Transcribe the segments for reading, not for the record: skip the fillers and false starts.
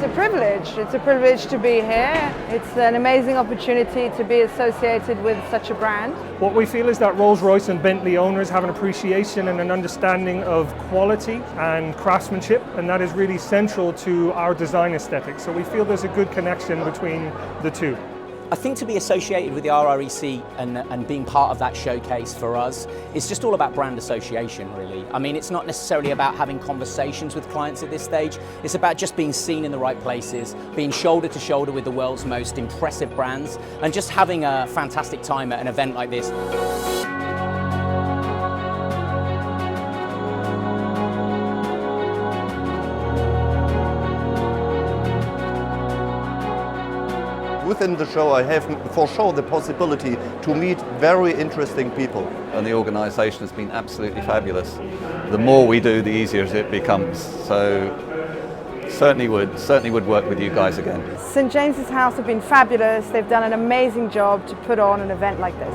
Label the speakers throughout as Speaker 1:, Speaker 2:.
Speaker 1: a privilege. It's a privilege to be here. It's an amazing opportunity to be associated with such a brand.
Speaker 2: What we feel is that Rolls-Royce and Bentley owners have an appreciation and an understanding of quality and craftsmanship, and that is really central to our design aesthetic. So we feel there's a good connection between the two.
Speaker 3: I think to be associated with the RREC and being part of that showcase for us is just all about brand association, really. I mean, it's not necessarily about having conversations with clients at this stage. It's about just being seen in the right places, being shoulder to shoulder with the world's most impressive brands, and just having a fantastic time at an event like this.
Speaker 4: Within the show I have for sure the possibility to meet very interesting people.
Speaker 5: And the organisation has been absolutely fabulous. The more we do, the easier it becomes. So certainly would work with you guys again.
Speaker 1: St James's House have been fabulous. They've done an amazing job to put on an event like this.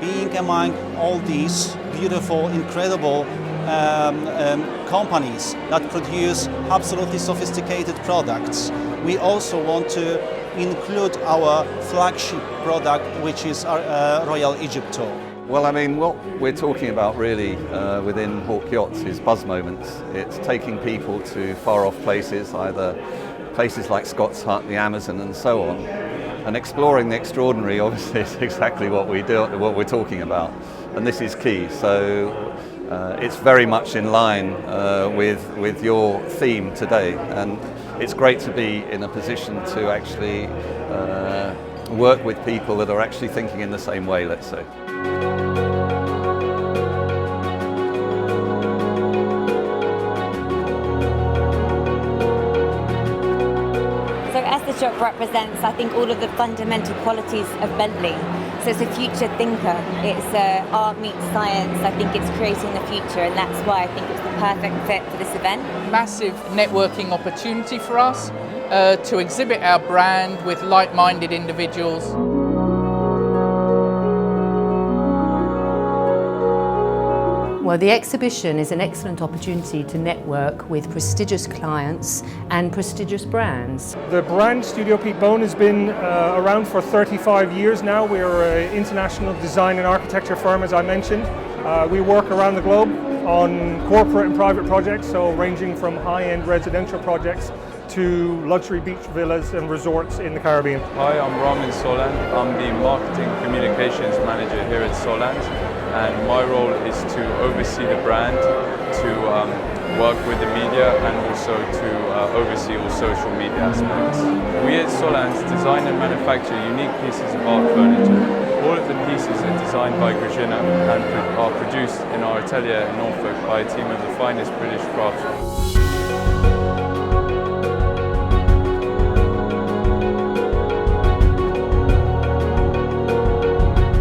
Speaker 6: Being among all these beautiful, incredible companies that produce absolutely sophisticated products, we also want to include our flagship product, which is our Royal Egypt Tour.
Speaker 5: Well, I mean, what we're talking about really within Hawk Yachts is buzz moments. It's taking people to far-off places, either places like Scott's Hut, the Amazon, and so on. And exploring the extraordinary, obviously, is exactly what we do, what we're talking about, and this is key. So it's very much in line with your theme today, and it's great to be in a position to actually work with people that are actually thinking in the same way, let's say.
Speaker 7: The shop represents, I think, all of the fundamental qualities of Bentley. So it's a future thinker. It's art meets science. I think it's creating the future, and that's why I think it's the perfect fit for this event.
Speaker 8: Massive networking opportunity for us to exhibit our brand with like-minded individuals.
Speaker 9: Well, the exhibition is an excellent opportunity to network with prestigious clients and prestigious brands.
Speaker 2: The brand Studio Pete Bone has been around for 35 years now. We're an international design and architecture firm, as I mentioned. We work around the globe on corporate and private projects, so ranging from high-end residential projects to luxury beach villas and resorts in the Caribbean.
Speaker 10: Hi, I'm Ramin Soland. I'm the Marketing Communications Manager here at Soland, and my role is to oversee the brand, to work with the media, and also to oversee all social media aspects. We at Soland design and manufacture unique pieces of art furniture. All of the pieces are designed by Grajina and are produced in our atelier in Norfolk by a team of the finest British craftsmen.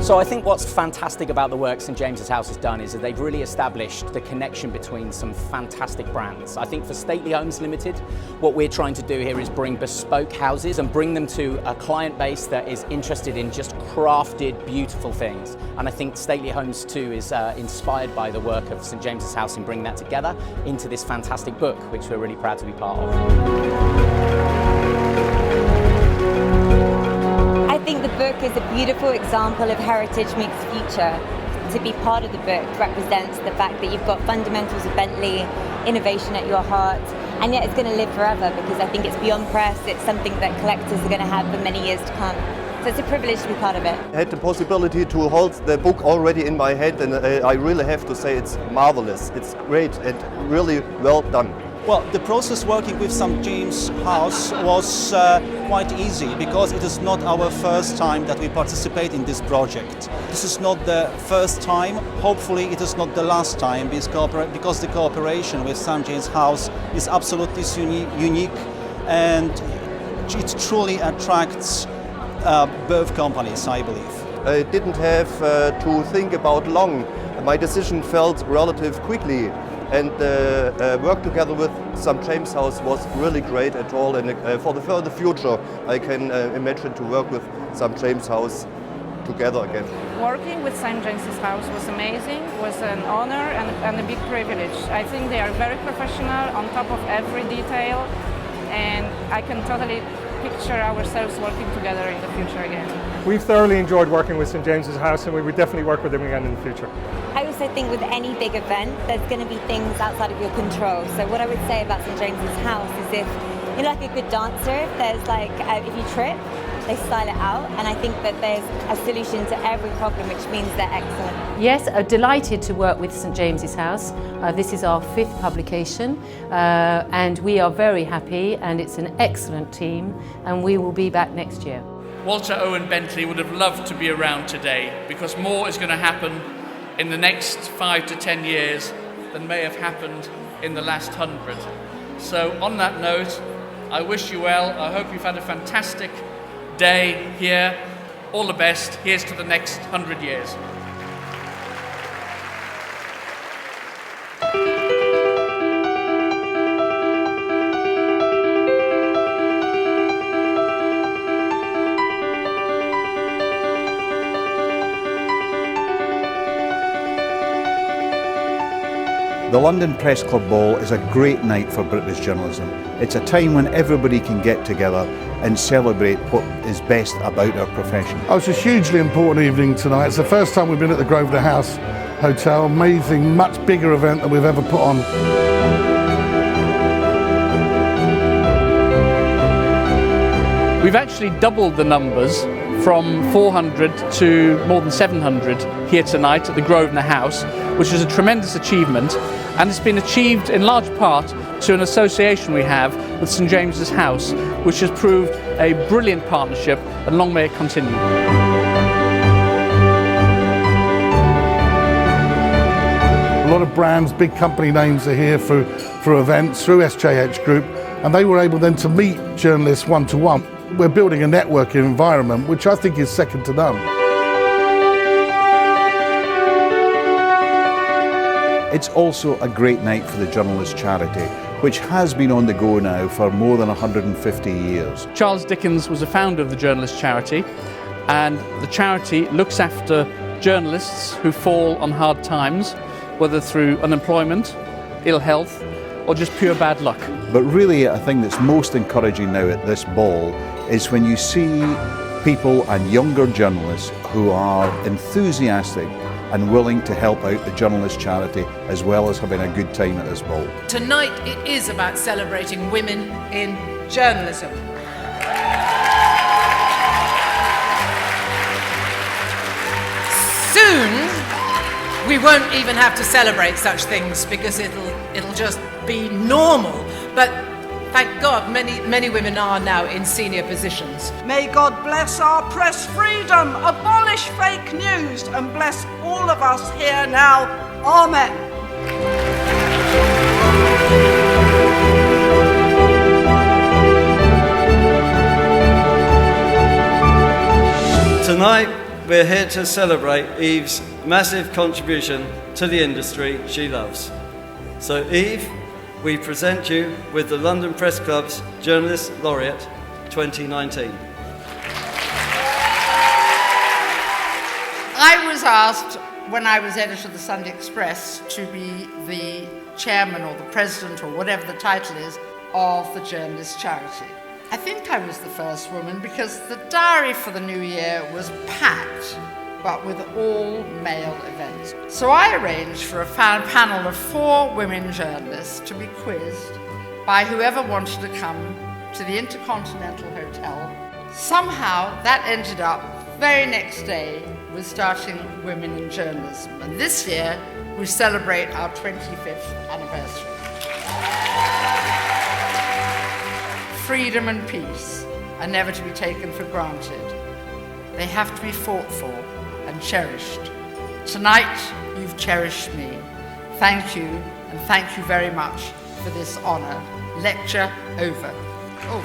Speaker 3: So I think what's fantastic about the work St James's House has done is that they've really established the connection between some fantastic brands. I think for Stately Homes Limited, what we're trying to do here is bring bespoke houses and bring them to a client base that is interested in just crafted, beautiful things. And I think Stately Homes too is inspired by the work of St James's House in bringing that together into this fantastic book, which we're really proud to be part of.
Speaker 7: I think the book is a beautiful example of heritage meets future. To be part of the book represents the fact that you've got fundamentals of Bentley, innovation at your heart, and yet it's going to live forever because I think it's beyond press. It's something that collectors are going to have for many years to come. So it's a privilege to be part of it.
Speaker 4: I had the possibility to hold the book already in my hand, and I really have to say it's marvelous. It's great and really well done.
Speaker 6: Well, the process working with St. James's House was quite easy because it is not our first time that we participate in this project. This is not the first time, hopefully it is not the last time, because the cooperation with St. James's House is absolutely unique, and it truly attracts both companies, I believe.
Speaker 4: I didn't have to think about long. My decision felt relative quickly. and work together with St. James House was really great at all. And for the further future, I can imagine to work with St. James House together again.
Speaker 11: Working with St. James's House was amazing, was an honor and a big privilege. I think they are very professional, on top of every detail, and I can totally picture ourselves working together in the future again.
Speaker 2: We've thoroughly enjoyed working with St. James's House, and we would definitely work with them again in the future.
Speaker 7: I also think with any big event, there's going to be things outside of your control. So what I would say about St. James's House is if you're like a good dancer, if there's like, if you trip, they style it out, and I think that there's a solution to every problem, which means they're excellent.
Speaker 9: Yes, delighted to work with St. James's House. This is our 5th publication, and we are very happy, and it's an excellent team, and we will be back next year.
Speaker 12: Walter Owen Bentley would have loved to be around today, because more is going to happen in the next 5 to 10 years than may have happened in the last 100. So on that note, I wish you well. I hope you've had a fantastic day here. All the best. Here's to the next 100 years.
Speaker 13: The London Press Club Ball is a great night for British journalism. It's a time when everybody can get together and celebrate what is best about our profession.
Speaker 14: Oh, it's a hugely important evening tonight. It's the first time we've been at the Grosvenor House Hotel. Amazing, much bigger event than we've ever put on.
Speaker 8: We've actually doubled the numbers from 400 to more than 700 here tonight at the Grosvenor House, which is a tremendous achievement, and it's been achieved in large part to an association we have with St. James's House, which has proved a brilliant partnership, and long may it continue.
Speaker 14: A lot of brands, big company names are here for events through SJH Group, and they were able then to meet journalists one-to-one. We're building a networking environment which I think is second to none.
Speaker 13: It's also a great night for the Journalist Charity, which has been on the go now for more than 150 years.
Speaker 8: Charles Dickens was a founder of the Journalist Charity, and the charity looks after journalists who fall on hard times, whether through unemployment, ill health, or just pure bad luck.
Speaker 13: But really, I think that's most encouraging now at this ball is when you see people and younger journalists who are enthusiastic and willing to help out the Journalist Charity as well as having a good time at this ball.
Speaker 15: Tonight it is about celebrating women in journalism. Soon we won't even have to celebrate such things because it'll just be normal. But thank God many women are now in senior positions.
Speaker 16: May God bless our press freedom, abolish fake news, and bless all of us here now. Amen.
Speaker 17: Tonight we're here to celebrate Eve's massive contribution to the industry she loves. So Eve, we present you with the London Press Club's Journalist Laureate 2019.
Speaker 15: I was asked when I was editor of the Sunday Express to be the chairman or the president or whatever the title is of the Journalist Charity. I think I was the first woman because the diary for the new year was packed, but with all male events. So I arranged for a panel of 4 women journalists to be quizzed by whoever wanted to come to the Intercontinental Hotel. Somehow that ended up very next day with starting Women in Journalism. And this year we celebrate our 25th anniversary. Freedom and peace are never to be taken for granted. They have to be fought for and cherished. Tonight, you've cherished me. Thank you, and thank you very much for this honour. Lecture over. Oh.